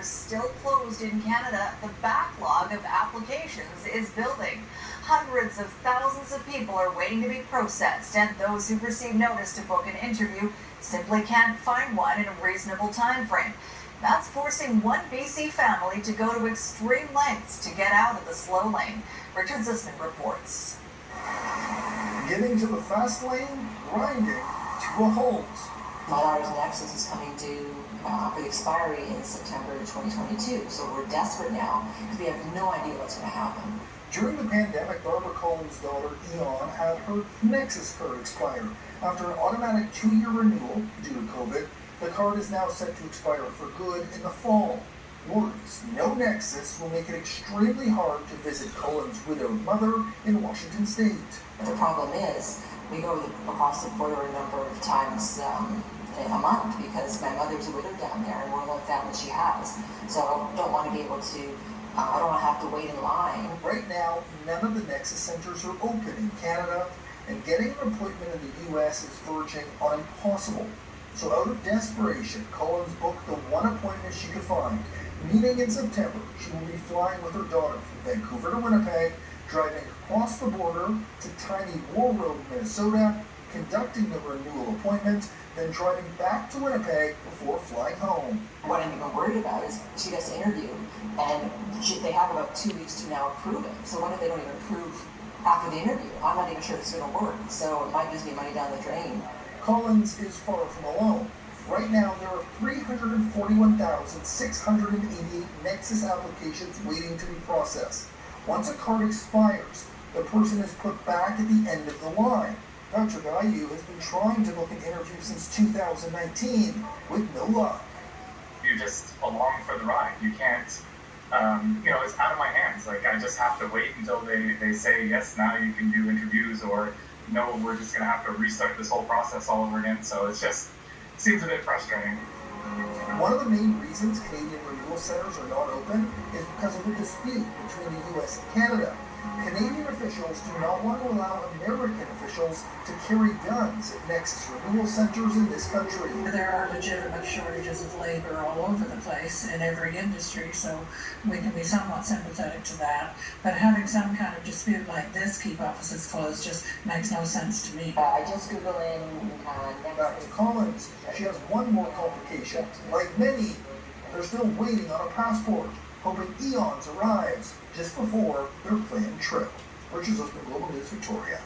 borders still closed in Canada, the backlog of applications is building. Hundreds of thousands of people are waiting to be processed, and those who've received notice to book an interview simply can't find one in a reasonable time frame. That's forcing one BC family to go to extreme lengths to get out of the slow lane. Richard Zussman reports. Getting to the fast lane, grinding to a halt. My daughter's Nexus is coming due for the expiry in September 2022, so we're desperate now because we have no idea what's going to happen. During the pandemic, Barbara Collins' daughter, Eon, had her Nexus card expire. After an automatic 2-year renewal due to COVID, the card is now set to expire for good in the fall. Worries no Nexus will make it extremely hard to visit Collins' widowed mother in Washington State. The problem is, we go across the border a number of times a month because my mother's a widow down there and we're the only family she has. So I don't want to be able to, I don't want to have to wait in line. Right now, none of the Nexus centers are open in Canada, and getting an appointment in the U.S. is verging on impossible. So out of desperation, Collins booked the one appointment she could find, meaning in September she will be flying with her daughter from Vancouver to Winnipeg, driving across the border to tiny War Road, Minnesota, conducting the renewal appointment, then driving back to Winnipeg before flying home. What I'm even worried about is she gets to interview, and they have about 2 weeks to now approve it. So what if they don't even approve after the interview? I'm not even sure it's going to work, so it might just be money down the drain. Collins is far from alone. Right now, there are 341,688 Nexus applications waiting to be processed. Once a card expires, the person is put back at the end of the line. Dr. Gayu has been trying to book an interview since 2019 with no luck. You're just along for the ride. You can't, it's out of my hands. Like, I just have to wait until they say, yes, now you can do interviews, or no, we're just going to have to restart this whole process all over again. So it seems a bit frustrating. One of the main reasons Canadian renewal centers are not open is because of a dispute between the U.S. and Canada. Canadian officials do not want to allow American officials to carry guns at Nexus renewal centers in this country. There are legitimate shortages of labor all over the place in every industry, so we can be somewhat sympathetic to that. But having some kind of dispute like this keep offices closed just makes no sense to me. I just Googled Back to Collins, she has one more complication. Like many, they're still waiting on a passport, hoping Eons arrives just before their planned trip. Richard Zussman, Global News, Victoria.